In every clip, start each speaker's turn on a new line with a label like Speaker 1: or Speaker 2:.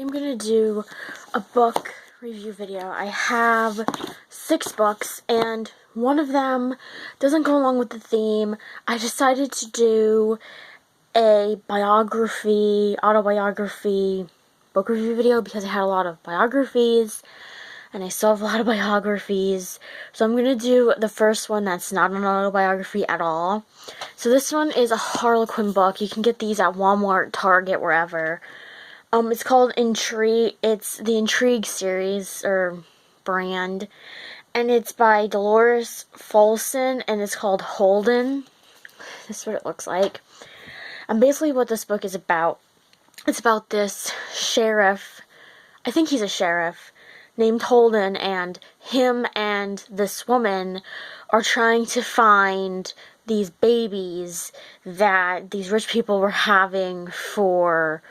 Speaker 1: I'm gonna do a book review video. I have 6 books, and one of them doesn't go along with the theme. I decided to do a autobiography book review video because I had a lot of biographies, and I still have a lot of biographies. So I'm gonna do the first one that's not an autobiography at all. So this one is a Harlequin book. You can get these at Walmart, Target, wherever. It's called Intrigue. It's the Intrigue series, or brand. And it's by Delores, Fossen, and it's called Holden. This is what it looks like. And basically what this book is about, it's about this sheriff, I think he's a sheriff, named Holden, and him and this woman are trying to find these babies that these rich people were having for,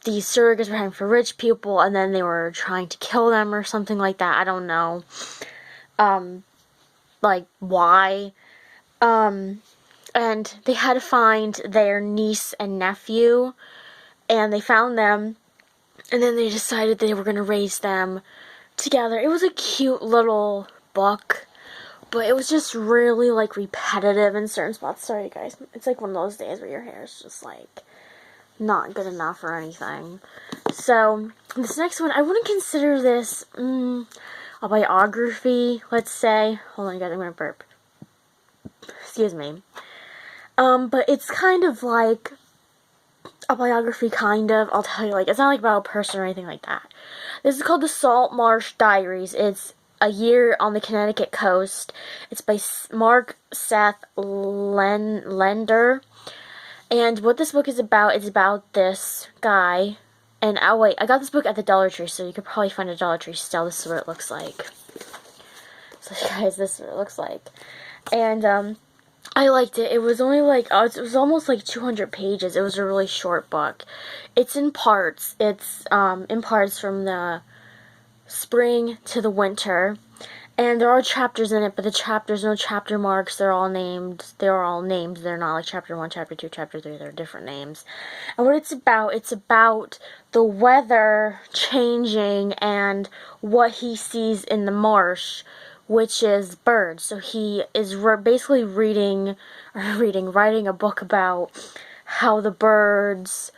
Speaker 1: these surrogates were having for rich people, and then they were trying to kill them or something like that. I don't know, like, why. And they had to find their niece and nephew, and they found them, and then they decided they were going to raise them together. It was a cute little book, but it was just really, like, repetitive in certain spots. Sorry, guys. It's like one of those days where your hair is just, like, not good enough or anything. So, this next one, I wouldn't consider this, a biography, let's say. Hold on, guys, I'm going to burp. Excuse me. But it's kind of like a biography, kind of. I'll tell you, like, it's not like about a person or anything like that. This is called the Marsh Diaries. It's a year on the Connecticut coast. It's by Mark Seth Lender. And what this book is about this guy. And oh wait, I got this book at the Dollar Tree, so you could probably find a Dollar Tree still. This is what it looks like. So guys, this is what it looks like. And I liked it. It was only like, it was almost like 200 pages. It was a really short book. It's in parts. It's in parts from the spring to the winter. And there are chapters in it, but the chapters, no chapter marks. They're all named. They're all names. They're not like chapter 1, chapter 2, chapter 3. They're different names. And what it's about the weather changing and what he sees in the marsh, which is birds. So he is basically writing a book about how the birds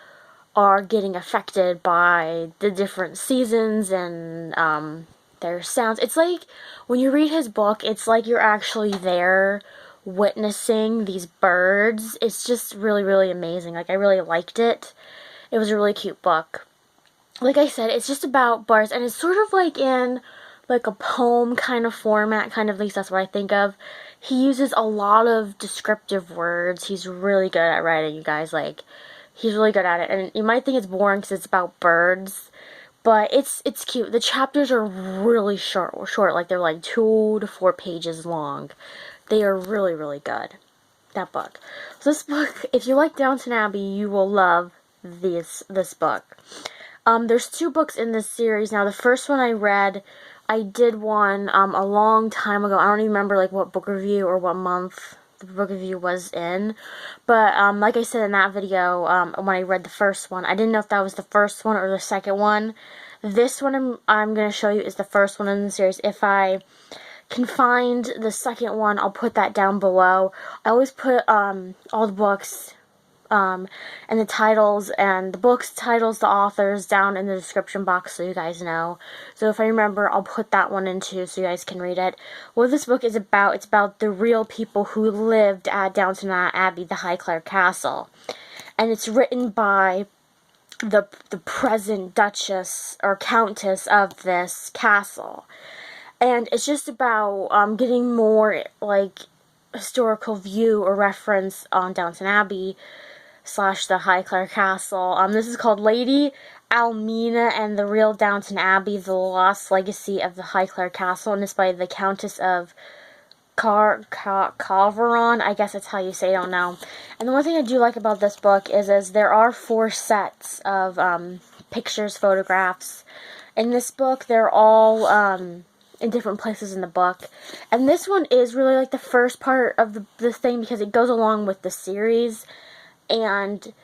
Speaker 1: are getting affected by the different seasons and their sounds. It's like, when you read his book, it's like you're actually there witnessing these birds. It's just really, really amazing. Like, I really liked it. It was a really cute book. Like I said, it's just about birds, and it's sort of like in like a poem kind of format, kind of, at least that's what I think of. He uses a lot of descriptive words. He's really good at writing, you guys. Like, he's really good at it. And you might think it's boring because it's about birds, but it's cute. The chapters are really short, like they're like 2 to 4 pages long. They are really, really good, that book. So this book, if you like Downton Abbey, you will love this book. There's 2 books in this series. Now, the first one I read, I did one a long time ago. I don't even remember like what book review or what month the book review was in. But like I said in that video, when I read the first one, I didn't know if that was the first one or the second one. This one I'm going to show you is the first one in the series. If I can find the second one, I'll put that down below. I always put all the books and the titles and the books, titles, the authors down in the description box so you guys know. So if I remember, I'll put that one in too so you guys can read it. What this book is about, it's about the real people who lived at Downton Abbey, the Highclere Castle. And it's written by the present Duchess or Countess of this castle. And it's just about getting more like historical view or reference on Downton Abbey / the Highclere Castle. This is called Lady Almina and the Real Downton Abbey, The Lost Legacy of the Highclere Castle, and it's by the Countess of Carnarvon. I guess that's how you say it, I don't know. And the one thing I do like about this book is there are 4 sets of pictures, photographs. In this book, they're all in different places in the book. And this one is really like the first part of the thing because it goes along with the series. And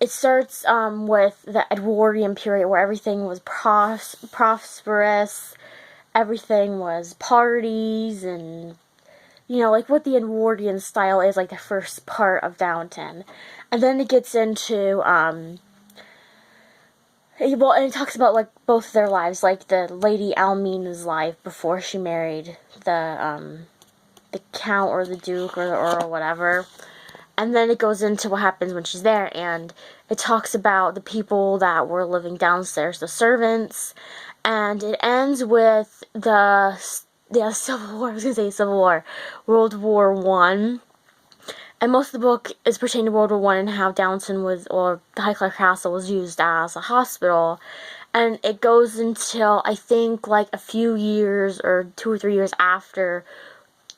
Speaker 1: it starts with the Edwardian period where everything was prosperous, everything was parties, and like what the Edwardian style is, like the first part of Downton. And then it gets into, and it talks about, like, both their lives, like the Lady Almina's life before she married the Count or the Duke or the Earl, whatever. And then it goes into what happens when she's there, and it talks about the people that were living downstairs, the servants, and it ends with the Civil War. I was gonna say Civil War, World War One, and most of the book is pertaining to World War One and how Downton or the Highclere Castle was used as a hospital, and it goes until I think like a few years or 2 or 3 years after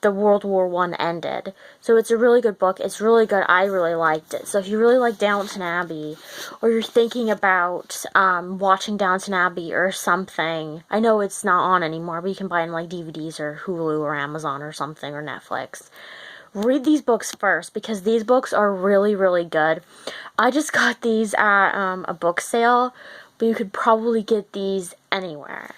Speaker 1: the World War One ended. So it's a really good book. It's really good. I really liked it. So if you really like Downton Abbey, or you're thinking about watching Downton Abbey or something, I know it's not on anymore, but you can buy them like DVDs or Hulu or Amazon or something, or Netflix. Read these books first, because these books are really, really good. I just got these at a book sale, but you could probably get these anywhere.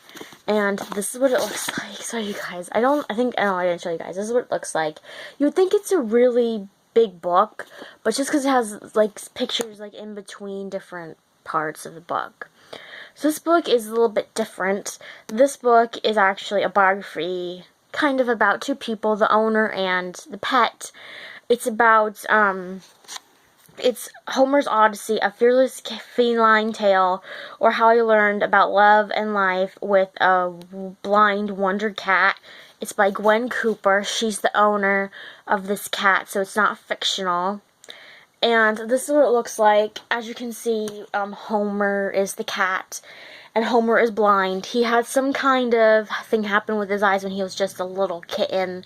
Speaker 1: And this is what it looks like. So you guys, I didn't show you guys. This is what it looks like. You would think it's a really big book, but just because it has like pictures like in between different parts of the book. So this book is a little bit different. This book is actually a biography, kind of about two people, the owner and the pet. It's about it's Homer's Odyssey, a fearless feline tale, or how he learned about love and life with a blind wonder cat. It's by Gwen Cooper. She's the owner of this cat, so it's not fictional. And this is what it looks like. As you can see, Homer is the cat, and Homer is blind. He had some kind of thing happen with his eyes when he was just a little kitten,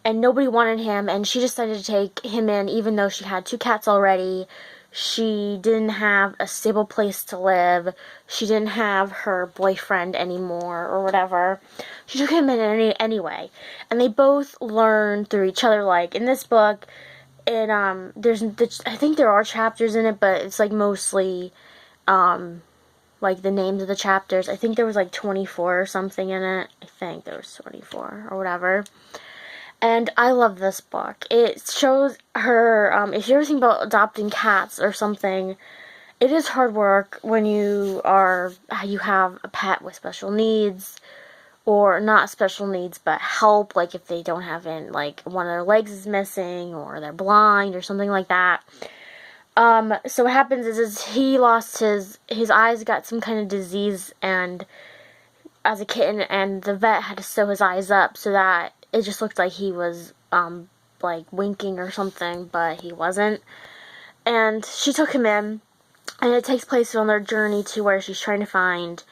Speaker 1: and nobody wanted him, and she decided to take him in, even though she had 2 cats already. She didn't have a stable place to live. She didn't have her boyfriend anymore, or whatever. She took him in anyway, and they both learned through each other. Like, in this book, I think there are chapters in it, but it's, like, mostly, like, the names of the chapters. I think there was, like, 24 or something in it. I think there was 24, or whatever. And I love this book. It shows her, if you're ever thinking about adopting cats or something, it is hard work when you have a pet with special needs, or not special needs, but help, like if they don't have like one of their legs is missing, or they're blind, or something like that. So what happens is he lost his eyes, got some kind of disease, and as a kitten, and the vet had to sew his eyes up so that it just looked like he was, like, winking or something, but he wasn't. And she took him in, and it takes place on their journey to where she's trying to find,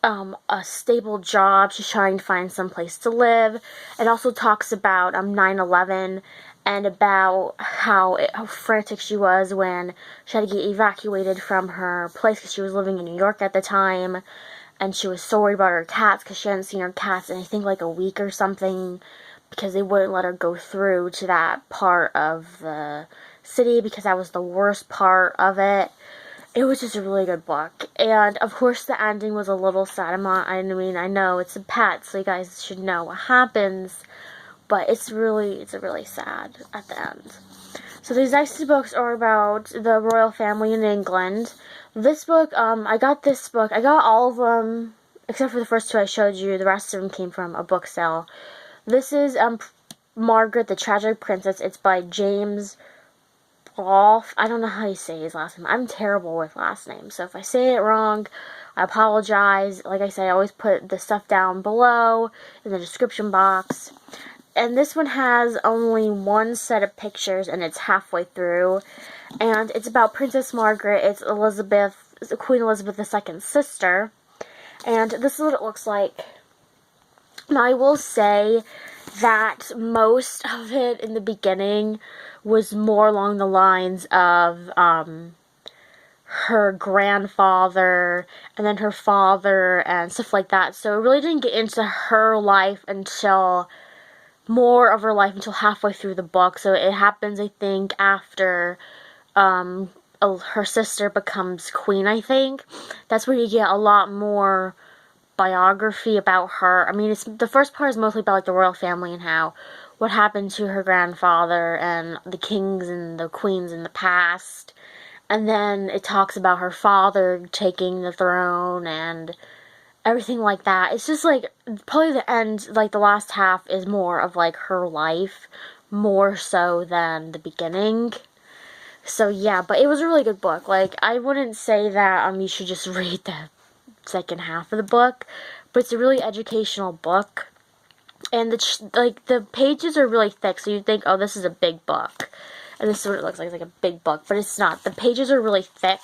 Speaker 1: a stable job. She's trying to find some place to live. It also talks about, 9/11, and about how frantic she was when she had to get evacuated from her place, because she was living in New York at the time. And she was so worried about her cats, because she hadn't seen her cats in, I think, like a week or something, because they wouldn't let her go through to that part of the city, because that was the worst part of it. It was just a really good book. And, of course, the ending was a little sad. I know it's a pet, so you guys should know what happens, but it's really sad at the end. So these next 2 books are about the royal family in England. This book, I got all of them, except for the first 2 I showed you. The rest of them came from a book sale. This is, Margaret, the Tragic Princess. It's by James Brough. I don't know how you say his last name. I'm terrible with last names, so if I say it wrong, I apologize. Like I said, I always put the stuff down below in the description box. And this one has only 1 set of pictures, and it's halfway through. And it's about Princess Margaret. It's Queen Elizabeth II's sister. And this is what it looks like. Now, I will say that most of it in the beginning was more along the lines of her grandfather, and then her father, and stuff like that. So it really didn't get into her life until halfway through the book. So it happens, I think, after her sister becomes queen, I think. That's where you get a lot more biography about her. I mean, the first part is mostly about like the royal family and how what happened to her grandfather and the kings and the queens in the past. And then it talks about her father taking the throne and everything like that. It's just like probably the end, like the last half is more of like her life, more so than the beginning. So yeah, but it was a really good book. Like, I wouldn't say that you should just read the second half of the book, but it's a really educational book. And the pages are really thick, so you'd think, oh, this is a big book. And this is what it looks like. It's like a big book, but it's not. The pages are really thick.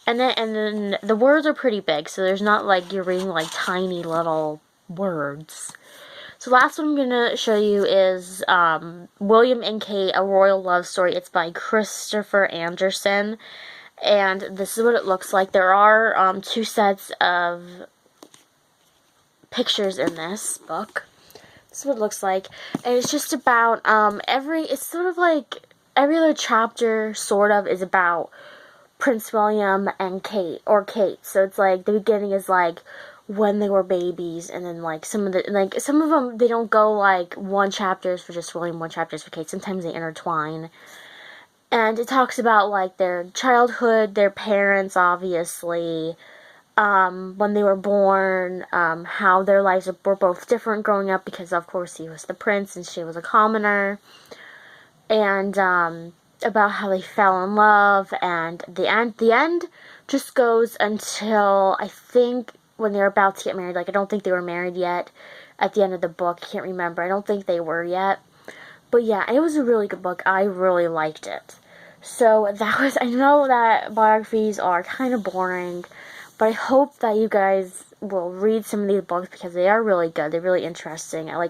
Speaker 1: And then the words are pretty big, so there's not like you're reading like tiny little words. So last one I'm going to show you is William and Kate, A Royal Love Story. It's by Christopher Andersen. And this is what it looks like. There are 2 sets of pictures in this book. This is what it looks like. And it's just about it's sort of like every other chapter sort of is about Prince William and Kate, or Kate. So it's like the beginning is like when they were babies, and then like some of them they don't go like one chapter is for just William, one chapter is for Kate. Sometimes they intertwine. And it talks about like their childhood, their parents obviously, when they were born, how their lives were both different growing up because of course he was the prince and she was a commoner. And about how they fell in love, and the end just goes until I think when they're about to get married. Like, I don't think they were married yet at the end of the book. I can't remember. I don't think they were yet. But yeah, it was a really good book. I really liked it. So I know that biographies are kind of boring, but I hope that you guys will read some of these books because they are really good. They're really interesting. I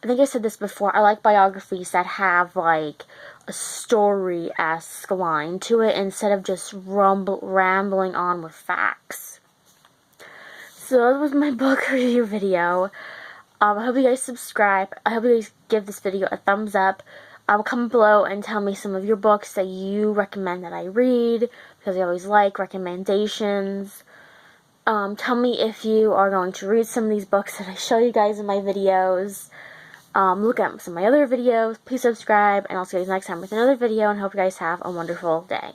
Speaker 1: think I said this before, I like biographies that have like a story-esque line to it instead of just rambling on with facts. So that was my book review video. I hope you guys subscribe. I hope you guys give this video a thumbs up. Comment below and tell me some of your books that you recommend that I read, because I always like recommendations. Tell me if you are going to read some of these books that I show you guys in my videos. Look at some of my other videos. Please subscribe, and I'll see you guys next time with another video, and hope you guys have a wonderful day.